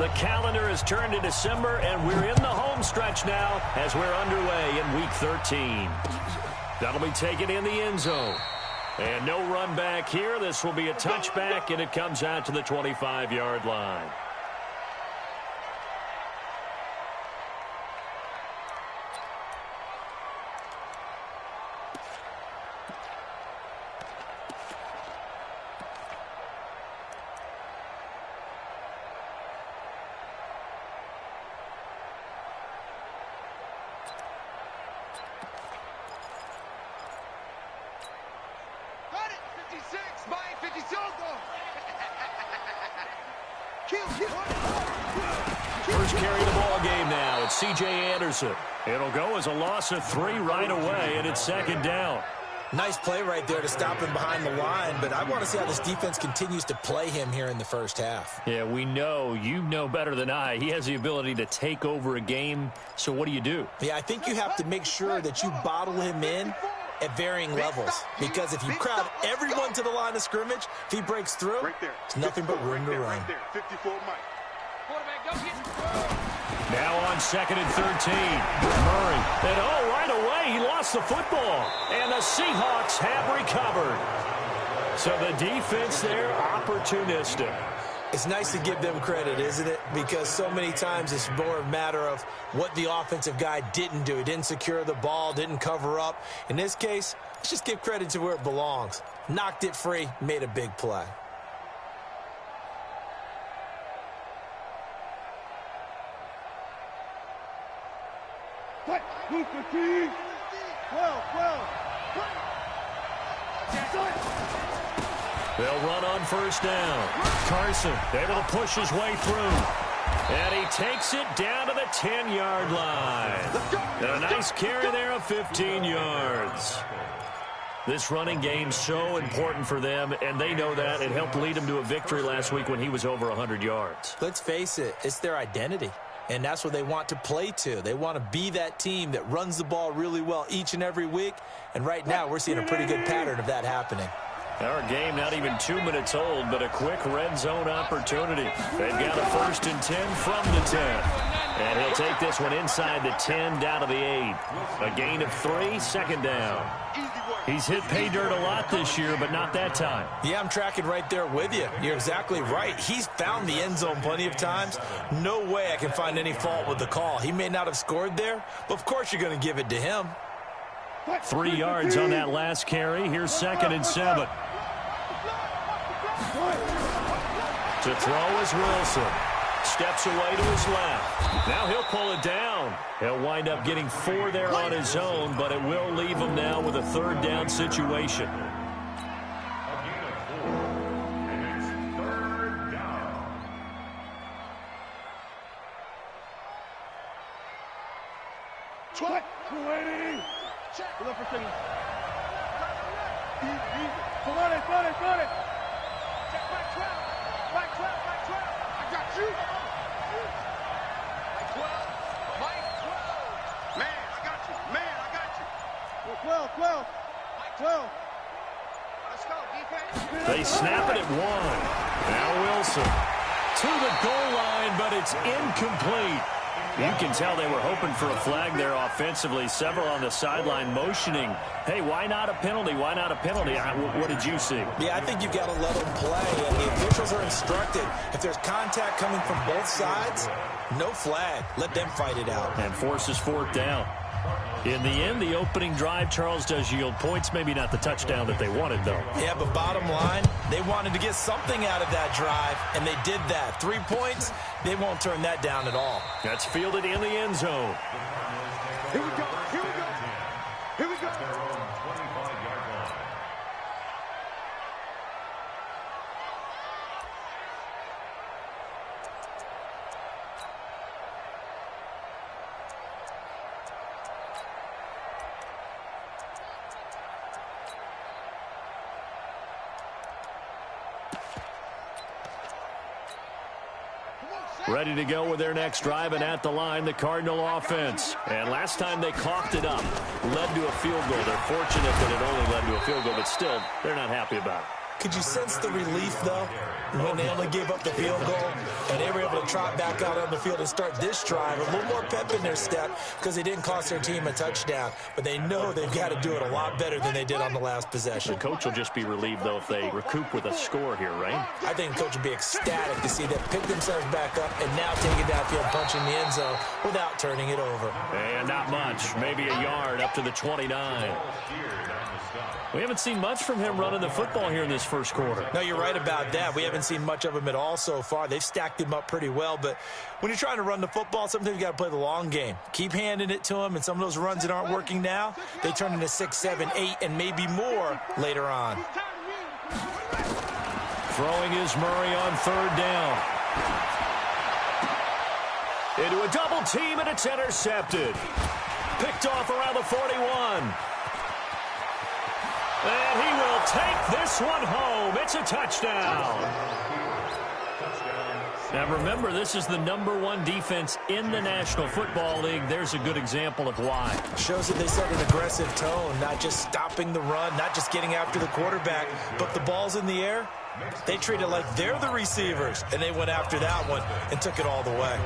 The calendar has turned to December, and we're in the home stretch now as we're underway in Week 13. That'll be taken in the end zone. And no run back here. This will be a touchback, and it comes out to the 25-yard line. First carry of the ball game now. It's C.J. Anderson. It'll go as a loss of 3 right away, and it's second down. Nice play right there to stop him behind the line, but I want to see how this defense continues to play him here in the first half. Yeah, we know. You know better than I. He has the ability to take over a game, so what do? Yeah, I think you have to make sure that you bottle him in at varying levels, because if you crowd everyone to the line of scrimmage, if he breaks through, it's nothing but room to run. Now on 2nd and 13. Murray. And right away, he lost the football. And the Seahawks have recovered. So the defense there, opportunistic. It's nice to give them credit, isn't it? Because so many times it's more a matter of what the offensive guy didn't do. He didn't secure the ball, didn't cover up. In this case, let's just give credit to where it belongs. Knocked it free, made a big play. They'll run on first down. Carson able to push his way through. And he takes it down to the 10-yard line. And a nice carry there of 15 yards. This running game's so important for them, and they know that. It helped lead them to a victory last week when he was over 100 yards. Let's face it, it's their identity. And that's what they want to play to. They want to be that team that runs the ball really well each and every week. And right now, we're seeing a pretty good pattern of that happening. Our game not even 2 minutes old, but a quick red zone opportunity. They've got a 1st and 10 from the 10. And he'll take this one inside the 10 down to the 8. A gain of 3, second down. He's hit pay dirt a lot this year, but not that time. Yeah, I'm tracking right there with you. You're exactly right. He's found the end zone plenty of times. No way I can find any fault with the call. He may not have scored there, but of course you're going to give it to him. 3 yards on that last carry. Here's 2nd and 7. To throw is Wilson. Steps away to his left. Now he'll pull it down. He'll wind up getting 4 there on his own, but it will leave him now with a 3rd down situation. They snap it at 1. Now Wilson to the goal line, but it's incomplete. You can tell they were hoping for a flag there offensively. Several on the sideline motioning. Hey, why not a penalty? Why not a penalty? What did you see? Yeah, I think you've got to let them play. And the officials are instructed, if there's contact coming from both sides, no flag. Let them fight it out. And forces 4th down. In the end, the opening drive, Charles, does yield points. Maybe not the touchdown that they wanted, though. Yeah, but bottom line, they wanted to get something out of that drive, and they did that. 3 points, they won't turn that down at all. That's fielded in the end zone. Here we go. Here we go. Here we go. Ready to go with their next drive, and at the line, the Cardinal offense. And last time they coughed it up, led to a field goal. They're fortunate that it only led to a field goal, but still, they're not happy about it. Could you sense the relief, though, when they only gave up the field goal and they were able to trot back out on the field and start this drive? A little more pep in their step because they didn't cost their team a touchdown. But they know they've got to do it a lot better than they did on the last possession. The coach will just be relieved, though, if they recoup with a score here, right? I think the coach will be ecstatic to see them pick themselves back up and now take it downfield, punching the end zone without turning it over. And not much. Maybe a yard up to the 29. We haven't seen much from him running the football here in this first quarter. No, you're right about that. We haven't seen much of him at all so far. They've stacked him up pretty well, but when you're trying to run the football, sometimes you got to play the long game. Keep handing it to him, and some of those runs that aren't working now, they turn into 6, 7, 8, and maybe more later on. Throwing is Murray on third down. Into a double team, and it's intercepted. Picked off around the 41. And he will take this one home. It's a touchdown. Now remember, this is the #1 defense in the National Football League. There's a good example of why. Shows that they set an aggressive tone, not just stopping the run, not just getting after the quarterback, but the ball's in the air. They treat it like they're the receivers, and they went after that one and took it all the way.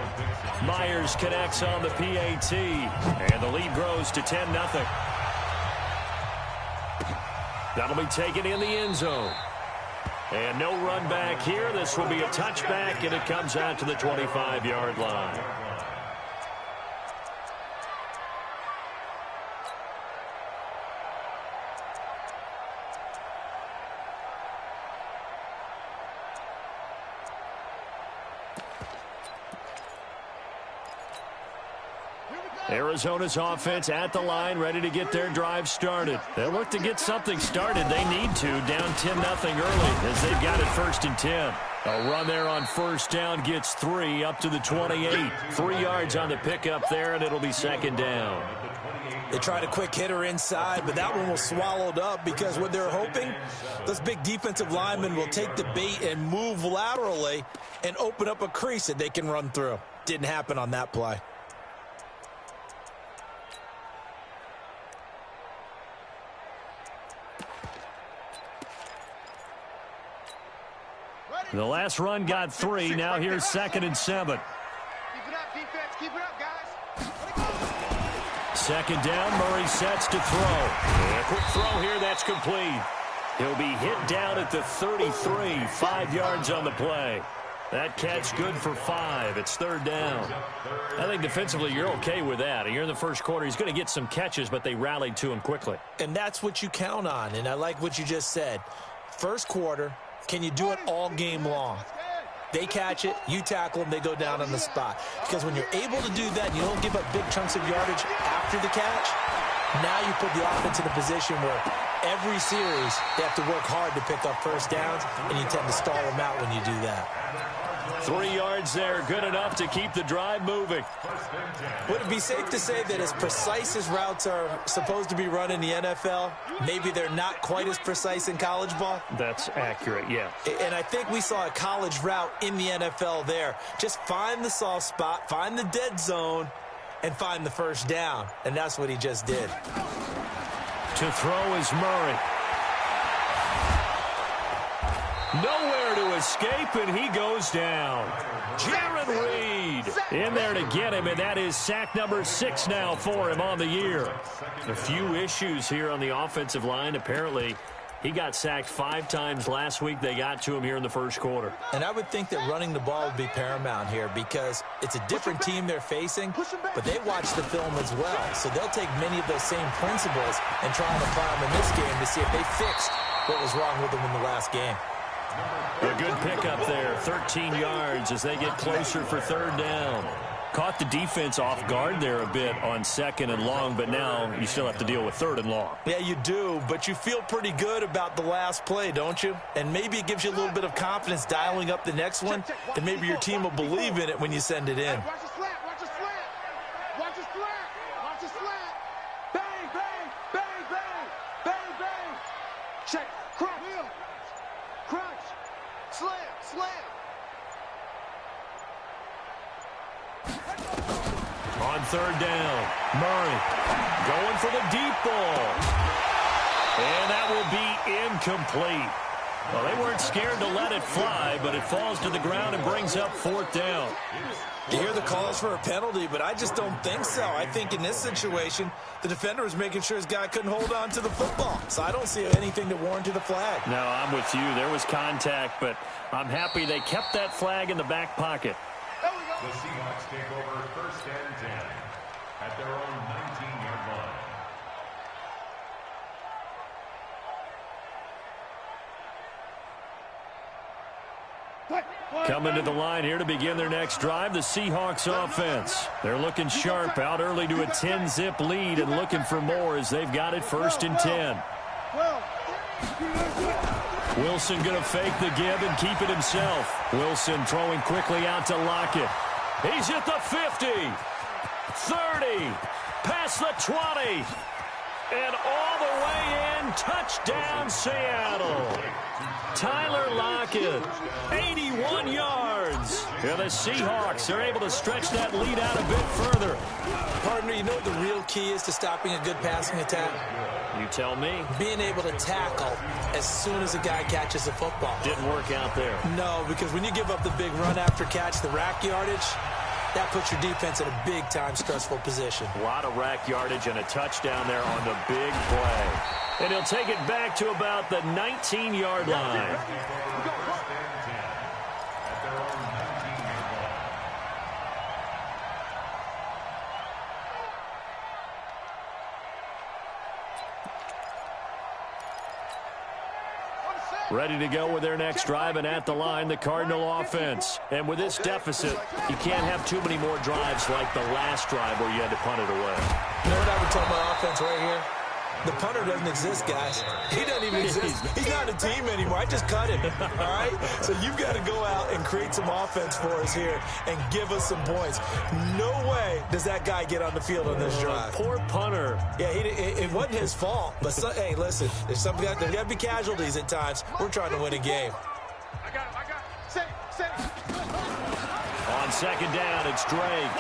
Myers connects on the PAT, and the lead grows to 10-0. That'll be taken in the end zone. And no run back here. This will be a touchback, and it comes out to the 25-yard line. Arizona's offense at the line, ready to get their drive started. They'll look to get something started. They need to, down 10-0 early, as they've got it 1st and 10. A run there on first down gets 3 up to the 28. 3 yards on the pickup there, and it'll be 2nd down. They tried a quick hitter inside, but that one was swallowed up because what they're hoping, those big defensive linemen will take the bait and move laterally and open up a crease that they can run through. Didn't happen on that play. The last run got 3. Now here's 2nd and 7. Keep it up, defense. Keep it up, guys. 2nd down. Murray sets to throw. And a quick throw here. That's complete. He'll be hit down at the 33. 5 yards on the play. That catch good for 5. It's 3rd down. I think defensively you're okay with that. You're in the first quarter. He's going to get some catches, but they rallied to him quickly. And that's what you count on. And I like what you just said. First quarter. Can you do it all game long? They catch it, you tackle them, they go down on the spot. Because when you're able to do that and you don't give up big chunks of yardage after the catch, now you put the offense in a position where every series they have to work hard to pick up first downs, and you tend to stall them out when you do that. 3 yards there, good enough to keep the drive moving. Would it be safe to say that as precise as routes are supposed to be run in the NFL, maybe they're not quite as precise in college ball? That's accurate, yeah. And I think we saw a college route in the NFL there. Just find the soft spot, find the dead zone, and find the first down. And that's what he just did. To throw is Murray. Nowhere to escape, and he goes down. Jaron Reed in there to get him, and that is sack number 6 now for him on the year. A few issues here on the offensive line. Apparently, he got sacked 5 times last week. They got to him here in the first quarter. And I would think that running the ball would be paramount here because it's a different team they're facing, but they watch the film as well. So they'll take many of those same principles and try and apply them in this game to see if they fixed what was wrong with them in the last game. A good pickup there, 13 yards as they get closer for 3rd down. Caught the defense off guard there a bit on 2nd and long, but now you still have to deal with 3rd and long. Yeah, you do, but you feel pretty good about the last play, don't you? And maybe it gives you a little bit of confidence dialing up the next one, and maybe your team will believe in it when you send it in. Watch the slant. Watch the slant. Watch the slant. Watch the slant. Bang, bang, bang, bang, bang, bang. Check. Crunch. Crunch. Slam, slam. On 3rd down, Murray going for the deep ball. And that will be incomplete. Well, they weren't scared to let it fly, but it falls to the ground and brings up 4th down. You hear the calls for a penalty, but I just don't think so. I think in this situation, the defender was making sure his guy couldn't hold on to the football. So I don't see anything to warrant the flag. No, I'm with you. There was contact, but I'm happy they kept that flag in the back pocket. The Seahawks take over 1st and 10 at their own 19-yard line. Coming to the line here to begin their next drive, the Seahawks offense. They're looking sharp, out early to a 10-zip lead and looking for more as they've got it 1st and 10. Wilson going to fake the give and keep it himself. Wilson throwing quickly out to Lockett. He's at the 50, 30, past the 20, and all the way in. Touchdown, Seattle. Tyler Lockett, 81 yards. Yeah, the Seahawks are able to stretch that lead out a bit further. Partner, you know what the real key is to stopping a good passing attack? You tell me. Being able to tackle as soon as a guy catches the football. Didn't work out there. No, because when you give up the big run after catch, the rack yardage, that puts your defense in a big-time stressful position. A lot of rack yardage and a touchdown there on the big play. And he'll take it back to about the 19-yard line. Ready to go with their next drive, and at the line, the Cardinal offense. And with this deficit, you can't have too many more drives like the last drive where you had to punt it away. You know what I would tell my offense right here? The punter doesn't exist, guys. He doesn't even exist. He's not a team anymore. I just cut him, all right? So you've got to go out and create some offense for us here and give us some points. No way does that guy get on the field on this drive. Poor punter. Yeah, it wasn't his fault. But, hey, listen, there's got to be casualties at times. We're trying to win a game. I got it. Say it. On 2nd down, it's Drake.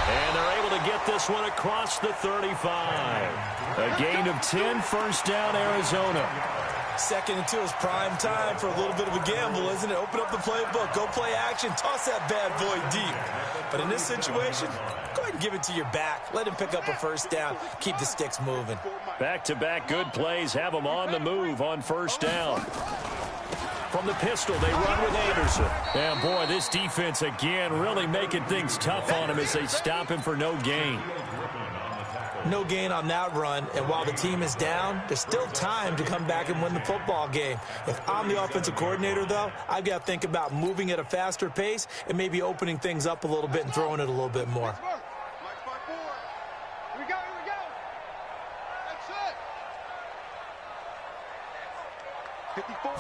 And they're able to get this one across the 35. A gain of 10, 1st down, Arizona. 2nd and 2 is prime time for a little bit of a gamble, isn't it? Open up the playbook, go play action, toss that bad boy deep. But in this situation, go ahead and give it to your back. Let him pick up a 1st down, keep the sticks moving. Back-to-back good plays have them on the move on 1st down. From the pistol, they run with Anderson. And, boy, this defense, again, really making things tough on him as they stop him for no gain. No gain on that run, and while the team is down, there's still time to come back and win the football game. If I'm the offensive coordinator, though, I've got to think about moving at a faster pace and maybe opening things up a little bit and throwing it a little bit more. Here we go. That's it. 54.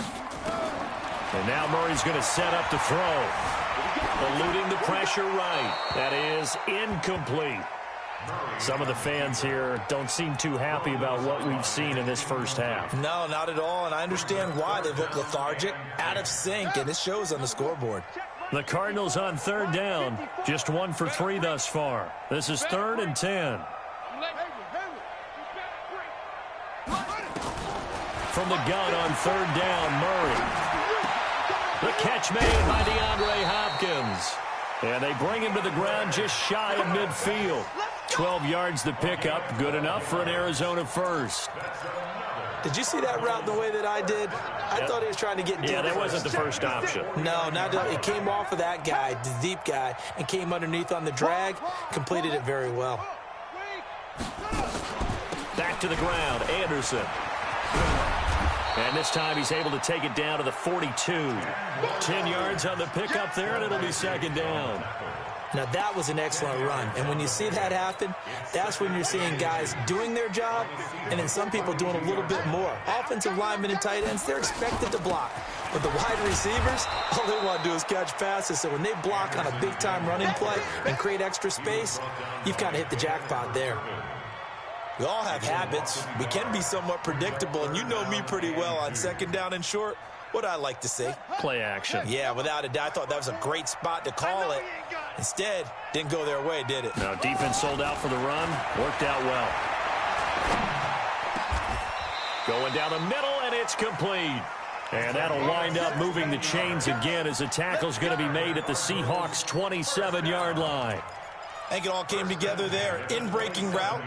And now Murray's going to set up to throw. Eluding the pressure right. That is incomplete. Some of the fans here don't seem too happy about what we've seen in this 1st half. No, not at all, and I understand why. They've looked lethargic, out of sync, and it shows on the scoreboard. The Cardinals on 3rd down, just 1 for 3 thus far. This is 3rd and 10. From the gun on 3rd down, Murray. The catch made by DeAndre Hopkins. And they bring him to the ground just shy of midfield. 12 yards the pickup, good enough for an Arizona 1st. Did you see that route the way that I did? I thought he was trying to get deep. Yeah, that wasn't the first option. No, it came off of that guy, the deep guy, and came underneath on the drag, completed it very well. Back to the ground, Anderson. And this time he's able to take it down to the 42. 10 yards on the pickup there, and it'll be 2nd down. Now, that was an excellent run. And when you see that happen, that's when you're seeing guys doing their job and then some people doing a little bit more. Offensive linemen and tight ends, they're expected to block. But the wide receivers, all they want to do is catch passes. So when they block on a big-time running play and create extra space, you've kind of hit the jackpot there. We all have habits. We can be somewhat predictable, and you know me pretty well on 2nd down and short. What I like to see. Play action. Yeah, without a doubt, I thought that was a great spot to call it. Instead, didn't go their way, did it? No, defense sold out for the run. Worked out well. Going down the middle, and it's complete. And that'll wind up moving the chains again as the tackle's going to be made at the Seahawks' 27-yard line. I think it all came together there. In-breaking route,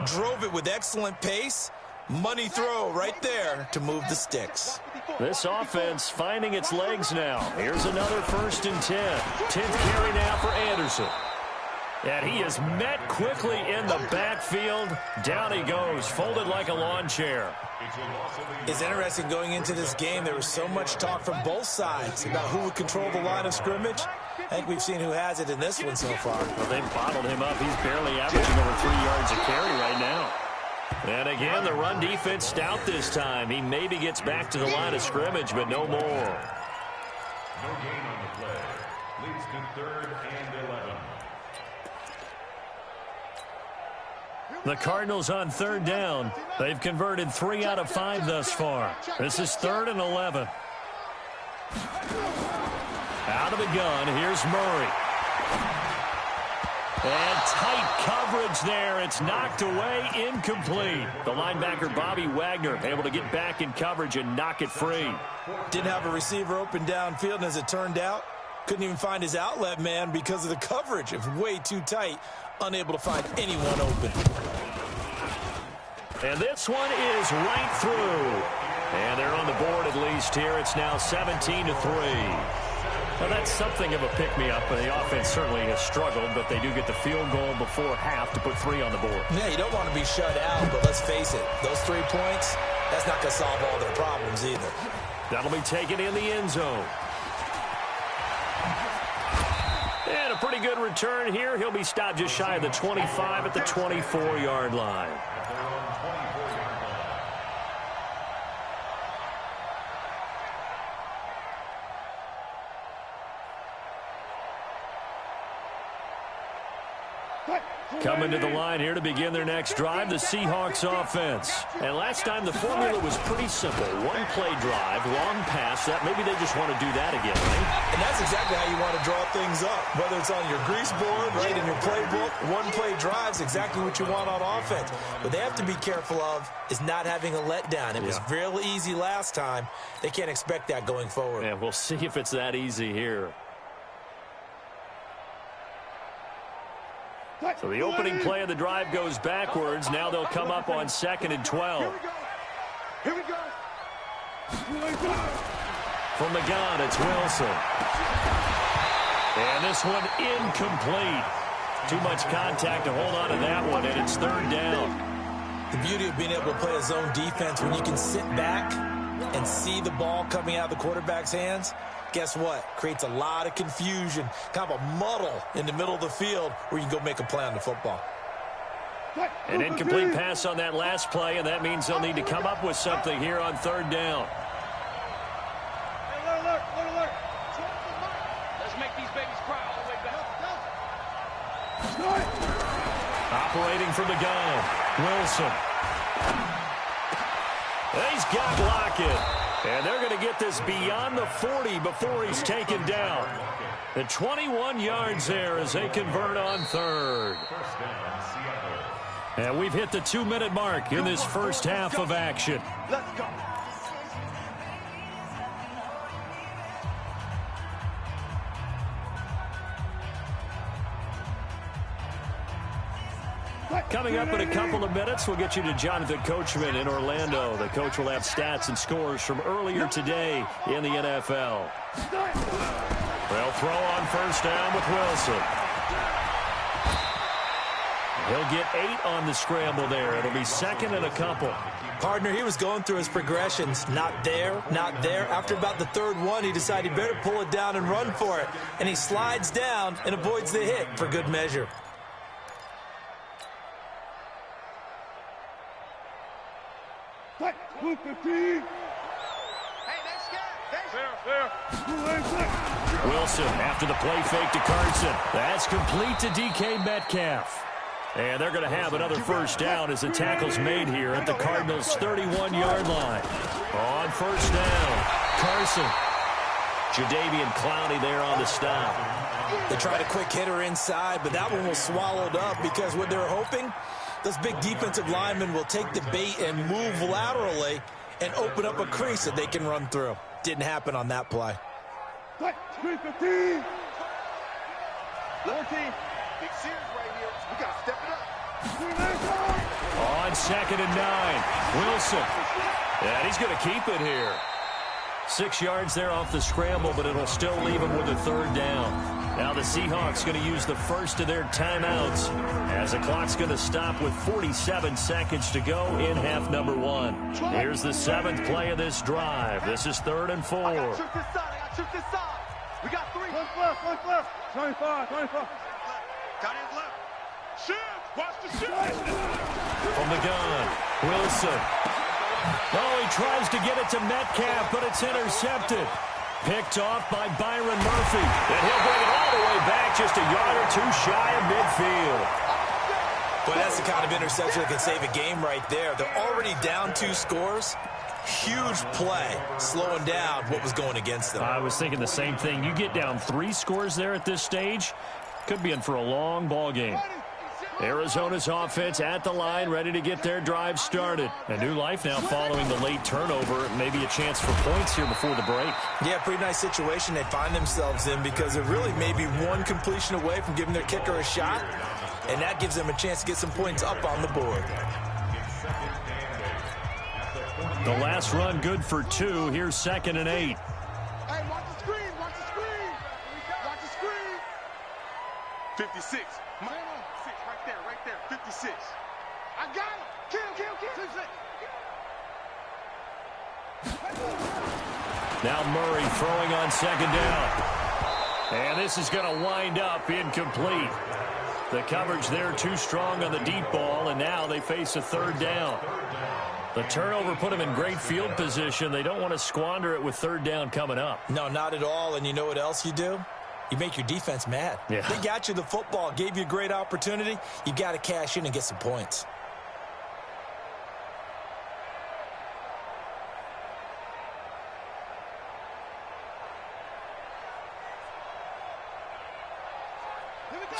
drove it with excellent pace. Money throw right there to move the sticks. This offense finding its legs now. Here's another 1st and 10. 10th carry now for Anderson. And he is met quickly in the backfield. Down he goes, folded like a lawn chair. It's interesting going into this game. There was so much talk from both sides about who would control the line of scrimmage. I think we've seen who has it in this one so far. Well, they've bottled him up. He's barely averaging over 3 yards a carry right now. And again, the run defense stout this time. He maybe gets back to the line of scrimmage, but no more. No gain on the play. Leads to 3rd and 11. The Cardinals on 3rd down. They've converted 3 out of 5 thus far. This is 3rd and 11. Out of the gun, here's Murray. And tight coverage there. It's knocked away, incomplete. The linebacker, Bobby Wagner, able to get back in coverage and knock it free. Didn't have a receiver open downfield, and as it turned out, couldn't even find his outlet man because of the coverage. It was way too tight, unable to find anyone open. And this one is right through. And they're on the board at least here. It's now 17-3. Well, that's something of a pick-me-up. The offense certainly has struggled, but they do get the field goal before half to put 3 on the board. Yeah, you don't want to be shut out, but let's face it, those 3 points, that's not going to solve all their problems either. That'll be taken in the end zone. And a pretty good return here. He'll be stopped just shy of the 25 at the 24-yard line. Coming to the line here to begin their next drive, the Seahawks offense. And last time the formula was pretty simple. 1-play drive, long pass. That maybe they just want to do that again, right? And that's exactly how you want to draw things up. Whether it's on your grease board, right, in your playbook, 1-play drive is exactly what you want on offense. What they have to be careful of is not having a letdown. It was real easy last time. They can't expect that going forward. And we'll see if it's that easy here. So the opening play of the drive goes backwards. Now they'll come up on 2nd and 12. Here we go. From the gun, it's Wilson. And this one incomplete. Too much contact to hold on to that one, and it's 3rd down. The beauty of being able to play a zone defense when you can sit back and see the ball coming out of the quarterback's hands, guess what? Creates a lot of confusion, kind of a muddle in the middle of the field where you can go make a play on the football. An incomplete pass on that last play, and that means they'll need to come up with something here on 3rd down. Alert. Let's make these babies cry all the way back. Operating from the gun, Wilson. He's got Lockett. And they're going to get this beyond the 40 before he's taken down. The 21 yards there as they convert on 3rd. And we've hit the 2-minute mark in this first half of action. Let's go. Coming up in a couple of minutes, we'll get you to Jonathan Coachman in Orlando. The coach will have stats and scores from earlier today in the NFL. They'll throw on 1st down with Wilson. He'll get 8 on the scramble there. It'll be 2nd and a couple. Partner, he was going through his progressions. Not there, not there. After about the 3rd one, he decided he better pull it down and run for it. And he slides down and avoids the hit for good measure. Wilson after the play fake to Carson. That's complete to DK Metcalf. And they're going to have another 1st down as the tackle's made here at the Cardinals' 31-yard line. On 1st down, Carson. Jadeveon Clowney there on the stop. They tried a quick hitter inside, but that one was swallowed up because what they're hoping, those big defensive linemen will take the bait and move laterally and open up a crease that they can run through. Didn't happen on that play. Screen 15. Lower team. Big series right here. We got to step it up. On 2nd and 9. Wilson. And he's going to keep it here. 6 yards there off the scramble, but it'll still leave him with a 3rd down. Now the Seahawks going to use the first of their timeouts as the clock's going to stop with 47 seconds to go in half number 1. Here's the 7th play of this drive. This is 3rd and 4. I got to shoot this side. I got to shoot this side. We got 3. Look left. 25. Tight end left. Shoot. Watch the shoot. From the gun, Wilson. Oh, he tries to get it to Metcalf, but it's intercepted. Picked off by Byron Murphy. And he'll bring it all the way back just a yard or 2 shy of midfield. But that's the kind of interception that can save a game right there. They're already down 2 scores. Huge play, slowing down what was going against them. I was thinking the same thing. You get down 3 scores there at this stage, could be in for a long ball game. Arizona's offense at the line, ready to get their drive started. A new life now following the late turnover. Maybe a chance for points here before the break. Yeah, pretty nice situation they find themselves in because they're really maybe 1 completion away from giving their kicker a shot, and that gives them a chance to get some points up on the board. The last run good for 2. Here's 2nd and 8. Hey, watch the screen. Watch the screen. Watch the screen. 56. Right there. 56. I got him. Kill. Now Murray throwing on 2nd down. And this is going to wind up incomplete. The coverage there too strong on the deep ball, and now they face a 3rd down. The turnover put them in great field position. They don't want to squander it with 3rd down coming up. No, not at all. And you know what else you do? You make your defense mad. Yeah. They got you the football, gave you a great opportunity. You got to cash in and get some points.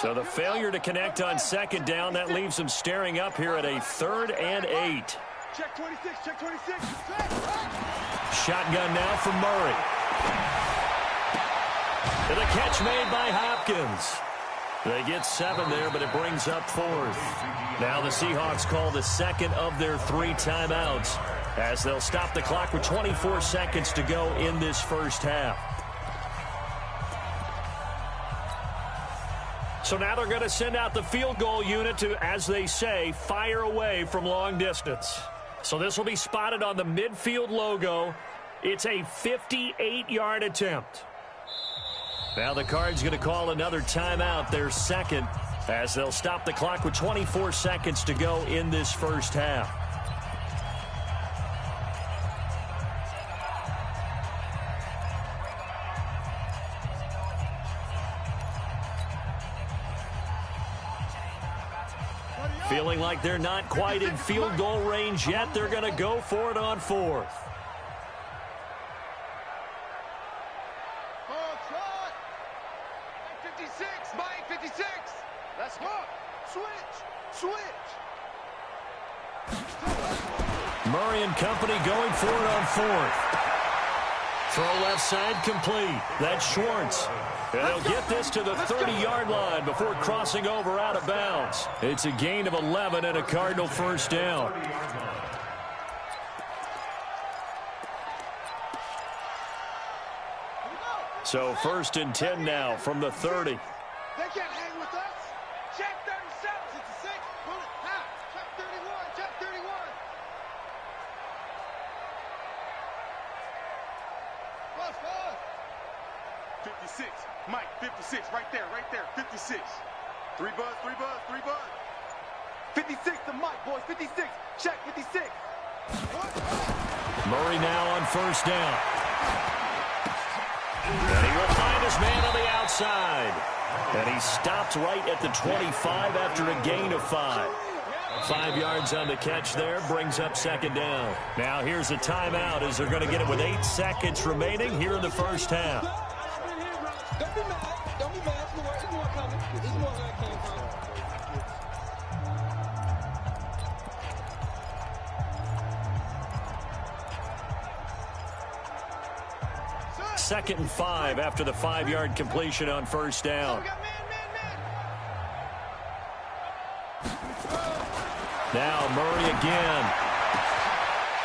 So the failure to connect on 2nd down, that leaves them staring up here at a 3rd and 8. Check 26. Shotgun now for Murray. And the catch made by Hopkins. They get 7 there, but it brings up 4th. Now the Seahawks call the 2nd of their 3 timeouts as they'll stop the clock with 24 seconds to go in this first half. So now they're going to send out the field goal unit to, as they say, fire away from long distance. So this will be spotted on the midfield logo. It's a 58-yard attempt. Now the Cards going to call another timeout, their 2nd, as they'll stop the clock with 24 seconds to go in this first half. Feeling like they're not quite in field goal range yet, they're going to go for it on 4th. Let's go. Switch. Murray and company going for it on 4th. Throw left side complete. That's Schwartz. And they'll get this to the 30-yard line before crossing over out of bounds. It's a gain of 11 and a Cardinal 1st down. So 1st and 10 now from the 30. They can't hang with us. Check 37. 66. Pull it. Half. Check 31. Check 31. Plus. 56. Mike, 56. Right there. 56. 3 buzz. 56 to Mike, boys. 56. Check 56. Murray now on 1st down. And he will find his man on the outside. And he stopped right at the 25 after a gain of 5. 5 yards on the catch there, brings up 2nd down. Now here's a timeout as they're going to get it with 8 seconds remaining here in the first half. Don't be mad. There's more coming. There's more where it came from. 2nd and 5 after the 5-yard completion on first down. Now Murray again.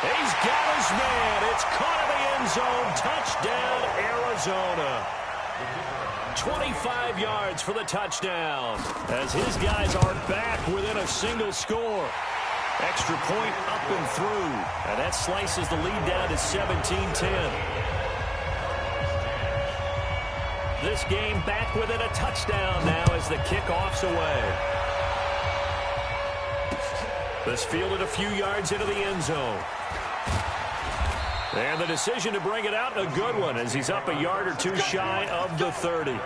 He's got his man. It's caught in the end zone. Touchdown, Arizona. 25 yards for the touchdown as his guys are back within a single score. Extra point up and through. And that slices the lead down to 17-10. This game back within a touchdown now as the kickoff's away. This fielded a few yards into the end zone. And the decision to bring it out, a good one, as he's up a yard or two shy of the 30.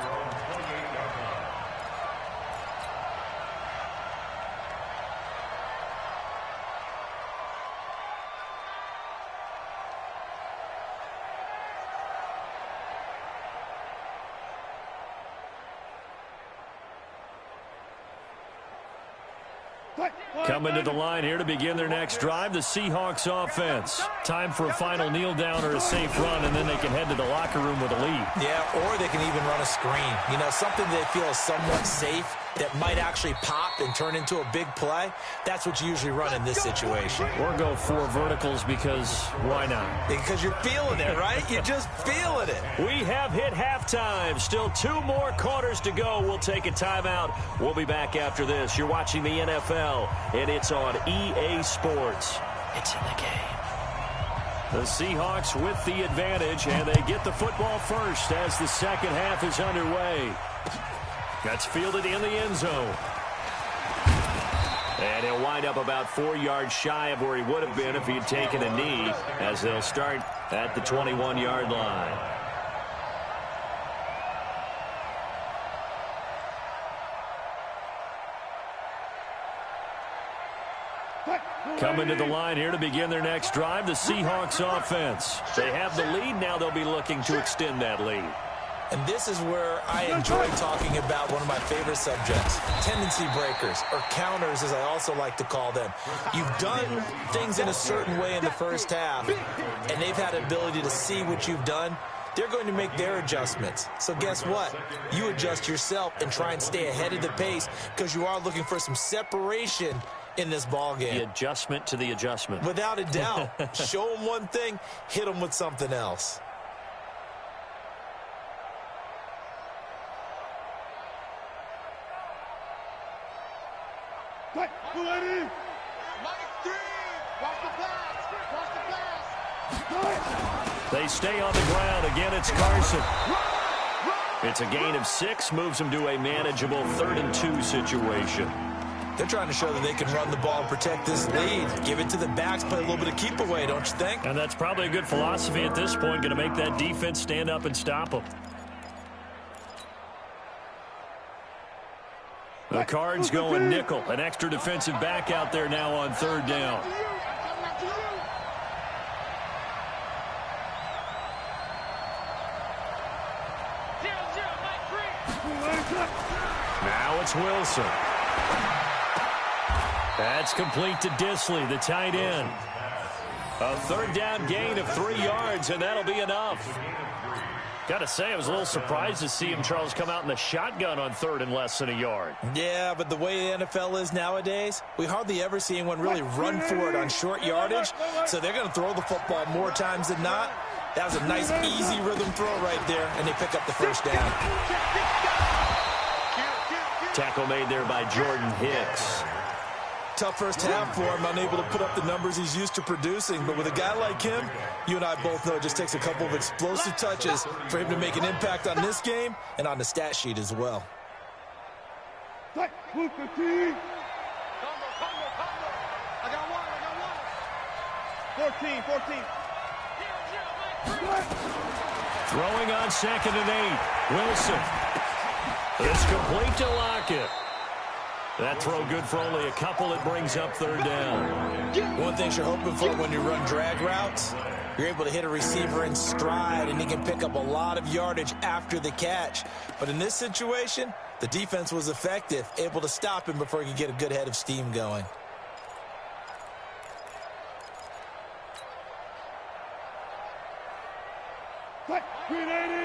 Coming to the line here to begin their next drive, the Seahawks offense. Time for a final kneel down or a safe run, and then they can head to the locker room with a lead. Yeah, or they can even run a screen. You know, something they feel is somewhat safe that might actually pop and turn into a big play. That's what you usually run in this situation. Or go 4 verticals because why not? Because you're feeling it, right? You're just feeling it. We have hit halftime. Still 2 more quarters to go. We'll take a timeout. We'll be back after this. You're watching the NFL, and it's on EA Sports. It's in the game. The Seahawks with the advantage, and they get the football first as the second half is underway. That's fielded in the end zone. And he'll wind up about 4 yards shy of where he would have been if he'd taken a knee, as they'll start at the 21-yard line. Coming to the line here to begin their next drive, the Seahawks offense. They have the lead. Now they'll be looking to extend that lead. And this is where I enjoy talking about one of my favorite subjects, tendency breakers, or counters as I also like to call them. You've done things in a certain way in the first half, and they've had the ability to see what you've done. They're going to make their adjustments. So guess what? You adjust yourself and try and stay ahead of the pace because you are looking for some separation in this ball game. The adjustment to the adjustment. Without a doubt. Show them one thing, hit them with something else. They stay on the ground. Again, it's Carson. It's a gain of 6, moves them to a manageable 3rd and 2 situation. They're trying to show that they can run the ball and protect this lead. Give it to the backs, play a little bit of keep away, don't you think? And that's probably a good philosophy at this point, going to make that defense stand up and stop them. The Cards going nickel. An extra defensive back out there now on 3rd down. Now it's Wilson. That's complete to Disley, the tight end. A 3rd down gain of 3 yards, and that'll be enough. Got to say, I was a little surprised to see him, Charles, come out in the shotgun on 3rd and less than a yard. Yeah, but the way the NFL is nowadays, we hardly ever see anyone really run for it on short yardage, so they're going to throw the football more times than not. That was a nice, easy rhythm throw right there, and they pick up the first down. Tackle made there by Jordan Hicks. Tough first half for him, unable to put up the numbers he's used to producing. But with a guy like him, you and I both know it just takes a couple of explosive touches for him to make an impact on this game and on the stat sheet as well. 14. Throwing on 2nd and 8. Wilson. It's complete to Lockett. That throw good for only a couple. It brings up 3rd down. One thing you're hoping for when you run drag routes, you're able to hit a receiver in stride, and he can pick up a lot of yardage after the catch. But in this situation, the defense was effective, able to stop him before he could get a good head of steam going. Green 80.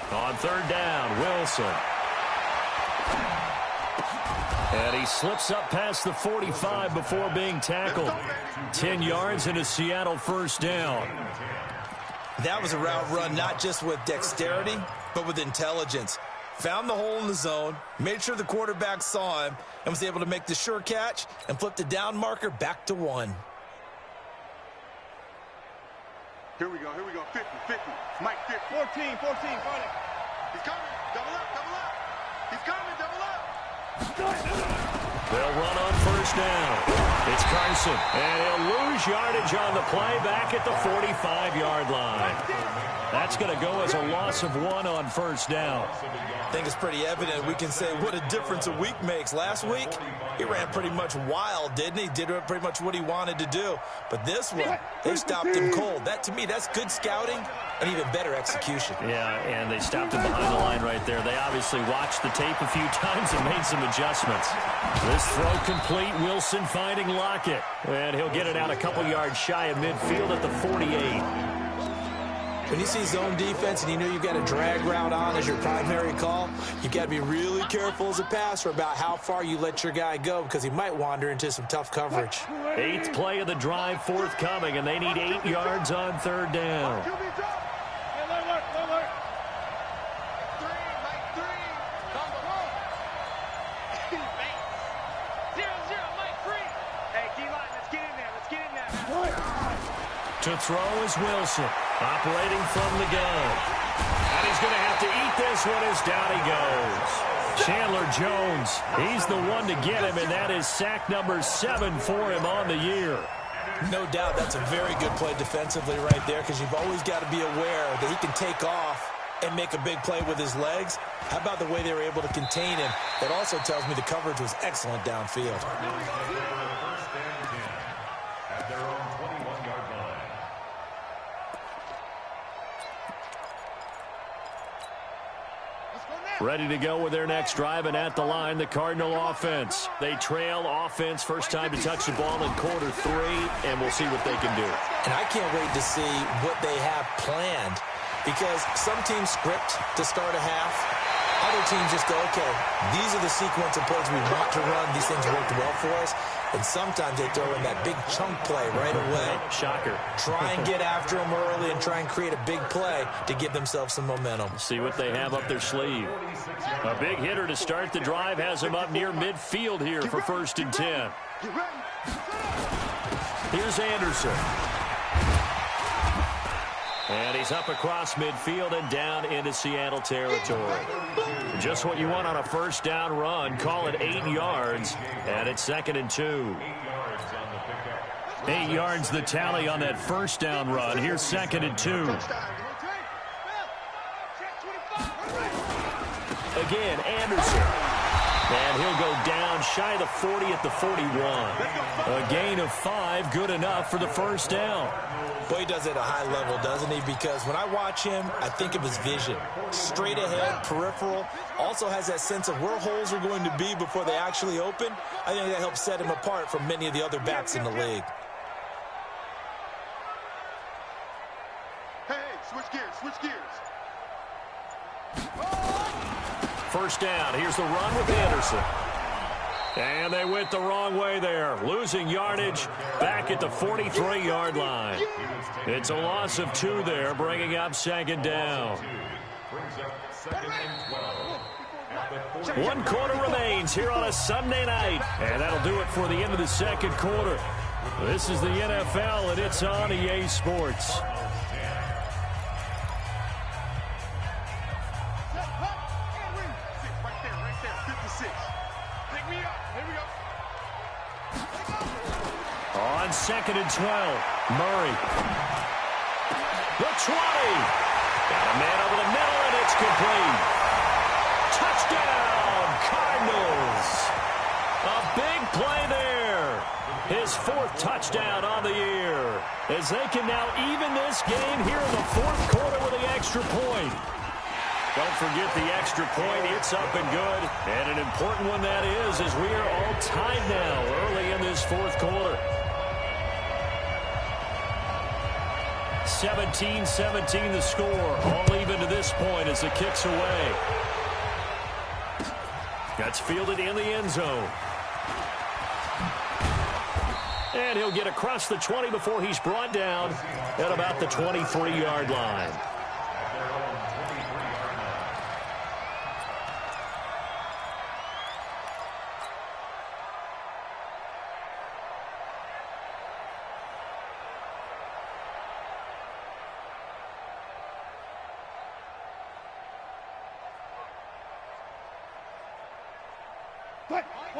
On third down, Wilson. And he slips up past the 45 before being tackled. 10 yards and a Seattle first down. That was a route run not just with dexterity, but with intelligence. Found the hole in the zone, made sure the quarterback saw him, and was able to make the sure catch and flip the down marker back to 1. Here we go, 50, Mike, 50. 14, Friday. He's coming, double up. He's coming, double up. They'll run on first down. It's Carson, and he'll lose yardage on the play back at the 45-yard line. That's going to go as a loss of 1 on first down. I think it's pretty evident. We can say what a difference a week makes. Last week, he ran pretty much wild, didn't he? Did pretty much what he wanted to do. But this one, they stopped him cold. That, to me, that's good scouting and even better execution. Yeah, and they stopped him behind the line right there. They obviously watched the tape a few times and made some adjustments. This throw complete. Wilson finding Lockett. And he'll get it out a couple yards shy of midfield at the 48. When you see zone defense and you know you've got a drag route on as your primary call, you've got to be really careful as a passer about how far you let your guy go because he might wander into some tough coverage. 8th play of the drive forthcoming, and they need 8 yards on third down. To throw is Wilson, operating from the gun. And he's going to have to eat this one as down he goes. Chandler Jones, he's the one to get him, and that is sack number 7 for him on the year. No doubt that's a very good play defensively right there because you've always got to be aware that he can take off and make a big play with his legs. How about the way they were able to contain him? That also tells me the coverage was excellent downfield. Ready to go with their next drive, and at the line, the Cardinal offense. They trail offense, first time to touch the ball in quarter 3, and we'll see what they can do. And I can't wait to see what they have planned because some teams script to start a half. Other teams just go, okay, these are the sequence of plays we want to run. These things worked well for us. And sometimes they throw in that big chunk play right away. Shocker. Try and get after them early and try and create a big play to give themselves some momentum. See what they have up their sleeve. A big hitter to start the drive has him up near midfield here for 1st and 10. Here's Anderson. And he's up across midfield and down into Seattle territory. Just what you want on a first down run. Call it 8 yards, and it's 2nd and 2. 8 yards the tally on that first down run. Here's 2nd and 2. Again, Anderson. And he'll go down shy of the 40 at the 41. A gain of 5, good enough for the first down. Boy, he does it at a high level, doesn't he? Because when I watch him, I think of his vision. Straight ahead, peripheral. Also has that sense of where holes are going to be before they actually open. I think that helps set him apart from many of the other backs in the league. Hey, switch gears. First down. Here's the run with Anderson. And they went the wrong way there. Losing yardage back at the 43-yard line. It's a loss of 2 there, bringing up 2nd down. 1 quarter remains here on a Sunday night. And that'll do it for the end of the 2nd quarter. This is the NFL, and it's on EA Sports. On 2nd and 12, Murray. The 20. Got a man over the middle, and it's complete. Touchdown, Cardinals. A big play there. His 4th touchdown on the year. As they can now even this game here in the 4th quarter with the extra point. Don't forget the extra point. It's up and good. And an important one that is, as we are all tied now early in this 4th quarter. 17-17 the score. All even to this point as the kick's away. That's fielded in the end zone. And he'll get across the 20 before he's brought down at about the 23-yard line.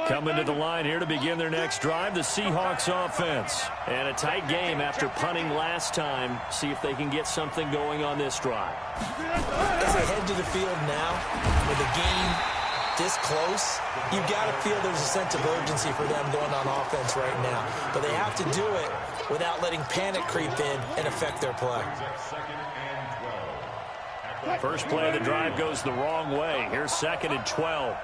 Coming to the line here to begin their next drive, the Seahawks offense. And a tight game after punting last time. See if they can get something going on this drive. As they head to the field now, with the game this close, you've got to feel there's a sense of urgency for them going on offense right now. But they have to do it without letting panic creep in and affect their play. First play of the drive goes the wrong way. Here's 2nd and 12.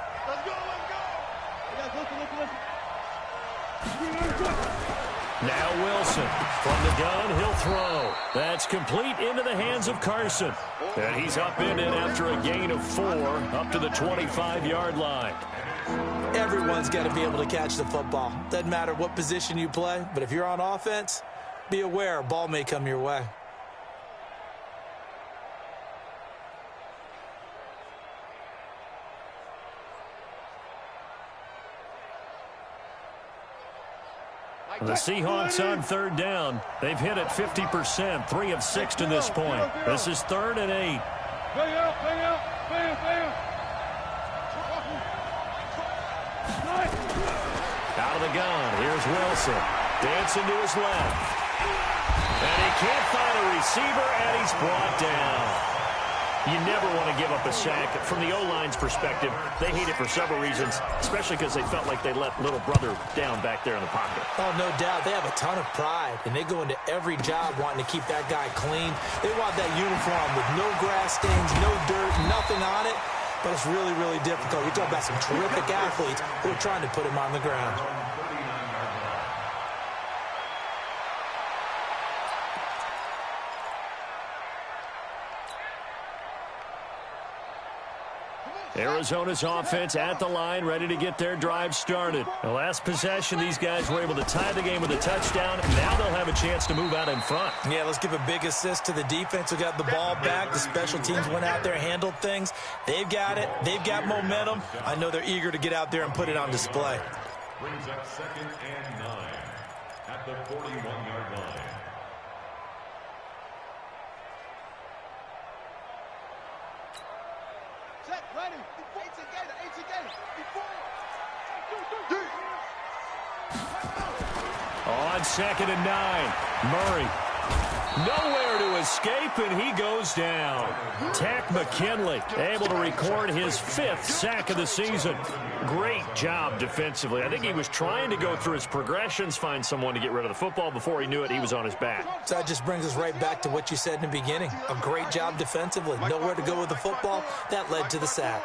Now Wilson from the gun, he'll throw. That's complete into the hands of Carson. And he's upended after a gain of 4 up to the 25-yard line. Everyone's got to be able to catch the football. Doesn't matter what position you play, but if you're on offense, be aware a ball may come your way. The Seahawks on 3rd down. They've hit it 50%, 3 of 6 to this point. This is 3rd and 8. Out of the gun, here's Wilson. Dancing to his left. And he can't find a receiver, and he's brought down. You never want to give up a sack. From the O-line's perspective, they hate it for several reasons, especially because they felt like they let little brother down back there in the pocket. Oh, no doubt. They have a ton of pride, and they go into every job wanting to keep that guy clean. They want that uniform with no grass stains, no dirt, nothing on it. But it's really, really difficult. We talk about some terrific athletes who are trying to put him on the ground. Arizona's offense at the line, ready to get their drive started. The last possession, these guys were able to tie the game with a touchdown. Now they'll have a chance to move out in front. Yeah, let's give a big assist to the defense who got the ball back. The special teams went out there, handled things. They've got it. They've got momentum. I know they're eager to get out there and put it on display. Brings up 2nd and 9 at the 41-yard line. Ready. On 2nd and 9, Murray. Nowhere to escape, and he goes down. Tack McKinley able to record his 5th sack of the season. Great job defensively. I think he was trying to go through his progressions, find someone to get rid of the football. Before he knew it, he was on his back. So that just brings us right back to what you said in the beginning. A great job defensively. Nowhere to go with the football. That led to the sack.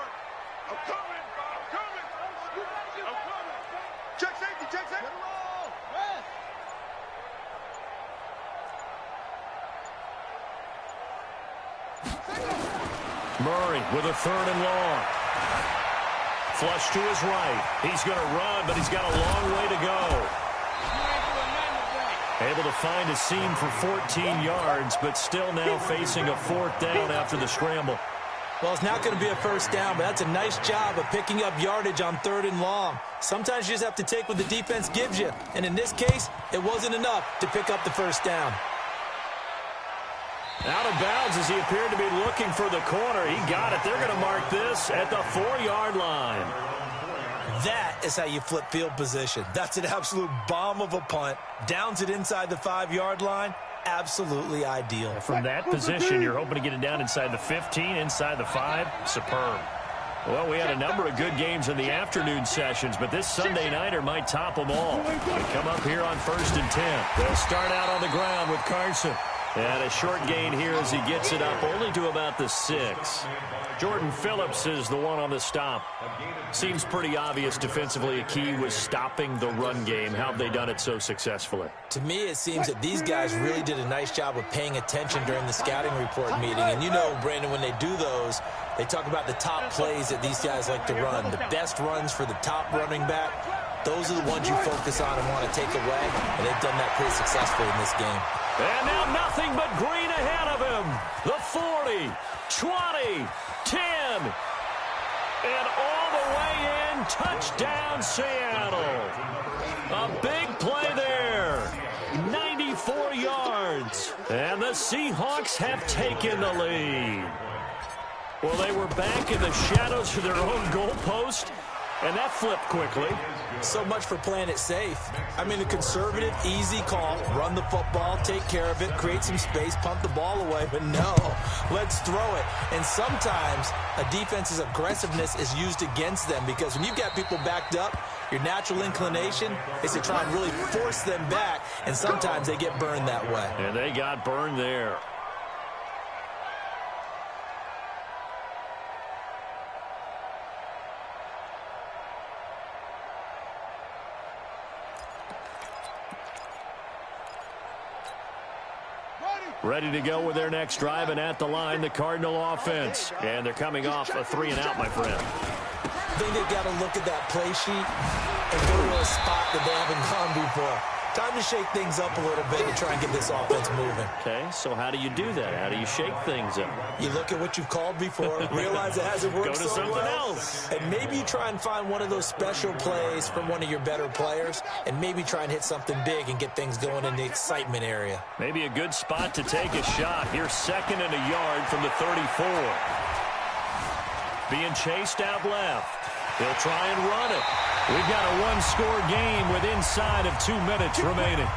Check safety, check safety. Murray with a 3rd and long. Flush to his right. He's going to run, but he's got a long way to go. Able to find a seam for 14 yards, but still now facing a 4th down after the scramble. Well, it's not going to be a first down, but that's a nice job of picking up yardage on 3rd and long. Sometimes you just have to take what the defense gives you, and in this case, it wasn't enough to pick up the first down. Out of bounds as he appeared to be looking for the corner. He got it. They're going to mark this at the 4-yard line. That is how you flip field position. That's an absolute bomb of a punt. Downs it inside the 5-yard line. Absolutely ideal. From that position, you're hoping to get it down inside the 15, inside the 5. Superb. Well, we had a number of good games in the afternoon sessions, but this Sunday nighter might top them all. They come up here on 1st and 10. They'll start out on the ground with Carson. And a short gain here as he gets it up only to about the 6. Jordan Phillips is the one on the stop. Seems pretty obvious defensively a key was stopping the run game. How have they done it so successfully? To me, it seems that these guys really did a nice job of paying attention during the scouting report meeting. And you know, Brandon, when they do those, they talk about the top plays that these guys like to run. The best runs for the top running back. Those are the ones you focus on and want to take away. And they've done that pretty successfully in this game. And now nothing but green ahead of him. The 40, 20, 10, and all the way in. Touchdown, Seattle. A big play there. 94 yards. And the Seahawks have taken the lead. Well, they were back in the shadows of their own goalpost, and that flipped quickly. So much for playing it safe. I mean, the conservative, easy call, run the football, take care of it, create some space, punt the ball away. But no, let's throw it. And sometimes a defense's aggressiveness is used against them because when you've got people backed up, your natural inclination is to try and really force them back, and sometimes they get burned that way. And they got burned there. Ready to go with their next drive, and at the line, the Cardinal offense. And they're coming off a 3-and-out, my friend. I think they've got to look at that play sheet and go to a spot that they haven't gone before. Time to shake things up a little bit and try and get this offense moving. Okay, so how do you do that? How do you shake things up? You look at what you've called before, realize it hasn't worked so well. Go to something else. And maybe you try and find one of those special plays from one of your better players, and maybe try and hit something big and get things going in the excitement area. Maybe a good spot to take a shot. Here's 2nd and a yard from the 34. Being chased out left. They'll try and run it. We've got a one-score game with inside of 2 minutes remaining.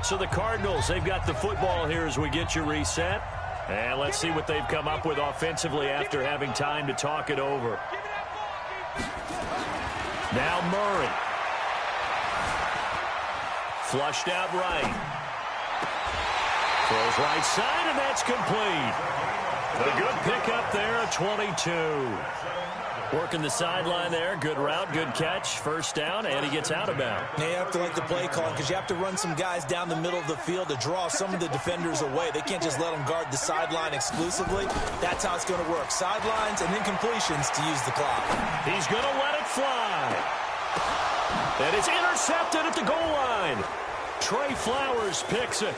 So the Cardinals, they've got the football here as we get you reset. And let's see what they've come up with offensively after having time to talk it over. Now Murray. Flushed out right. Throws right side, and that's complete. A good pickup there, a 22. Working the sideline there. Good route, good catch. First down, and he gets out of bounds. Now you have to like the play call because you have to run some guys down the middle of the field to draw some of the defenders away. They can't just let them guard the sideline exclusively. That's how it's going to work. Sidelines and then completions to use the clock. He's going to let it fly. And it's intercepted at the goal line. Trey Flowers picks it.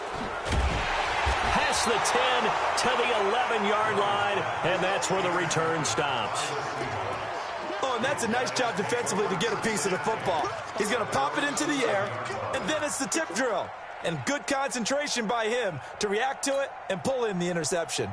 Past the 10 to the 11-yard line, and that's where the return stops. Oh, and that's a nice job defensively to get a piece of the football. He's going to pop it into the air, and then it's the tip drill. And good concentration by him to react to it and pull in the interception.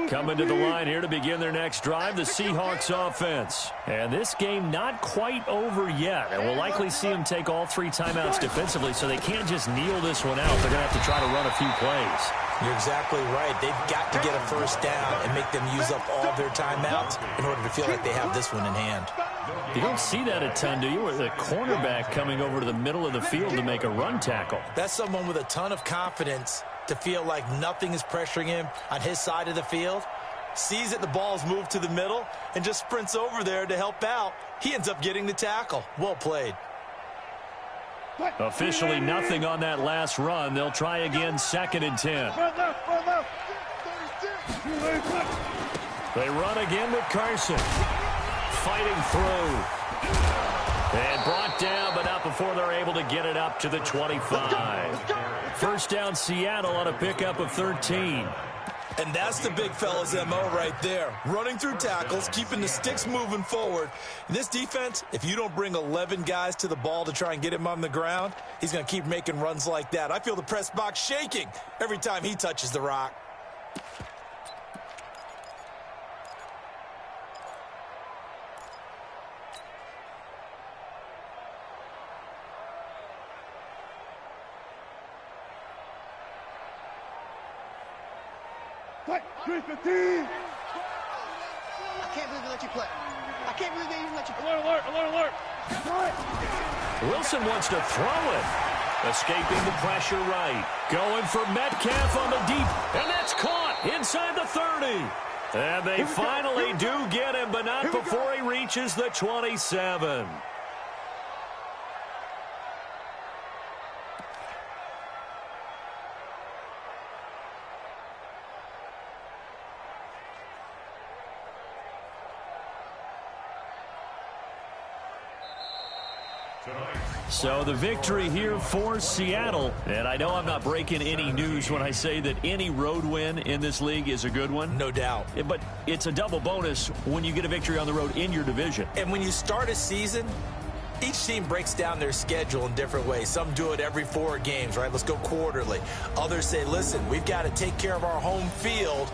Coming to the line here to begin their next drive, the Seahawks offense. And this game not quite over yet. And we'll likely see them take all 3 timeouts defensively, so they can't just kneel this one out. They're going to have to try to run a few plays. You're exactly right. They've got to get a first down and make them use up all their timeouts in order to feel like they have this one in hand. You don't see that a ton, do you? With a cornerback coming over to the middle of the field to make a run tackle. That's someone with a ton of confidence to feel like nothing is pressuring him on his side of the field, sees that the ball's moved to the middle, and just sprints over there to help out. He ends up getting the tackle. Well played. Officially nothing on that last run. They'll try again, 2nd and 10. They run again with Carson. Fighting through. And brought down, but not before they're able to get it up to the 25. First down, Seattle on a pickup of 13. And that's the big fella's MO right there. Running through tackles, keeping the sticks moving forward. In this defense, if you don't bring 11 guys to the ball to try and get him on the ground, he's going to keep making runs like that. I feel the press box shaking every time he touches the rock. Fight! 315! I can't believe they let you play. I can't believe they even let you play. Alert, alert, alert, alert! Wilson wants to throw it. Escaping the pressure right. Going for Metcalf on the deep. And that's caught inside the 30. And they finally do get him, but not before he reaches the 27. So the victory here for Seattle. And I know I'm not breaking any news when I say that any road win in this league is a good one. No doubt. But it's a double bonus when you get a victory on the road in your division. And when you start a season, each team breaks down their schedule in different ways. Some do it every 4 games, right? Let's go quarterly. Others say, listen, we've got to take care of our home field.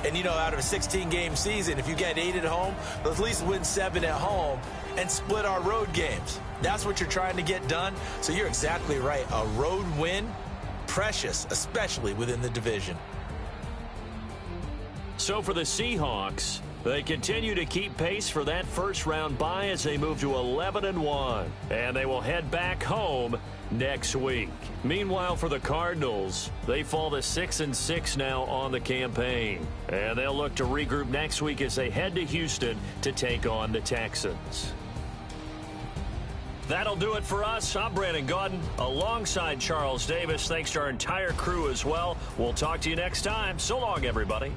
And, you know, out of a 16-game season, if you get 8 at home, let's at least win 7 at home and split our road games. That's what you're trying to get done. So you're exactly right. A road win, precious, especially within the division. So for the Seahawks, they continue to keep pace for that first-round bye as they move to 11-1. And they will head back home next week. Meanwhile, for the Cardinals, they fall to 6-6 now on the campaign. And they'll look to regroup next week as they head to Houston to take on the Texans. That'll do it for us. I'm Brandon Gaudin alongside Charles Davis. Thanks to our entire crew as well. We'll talk to you next time. So long, everybody.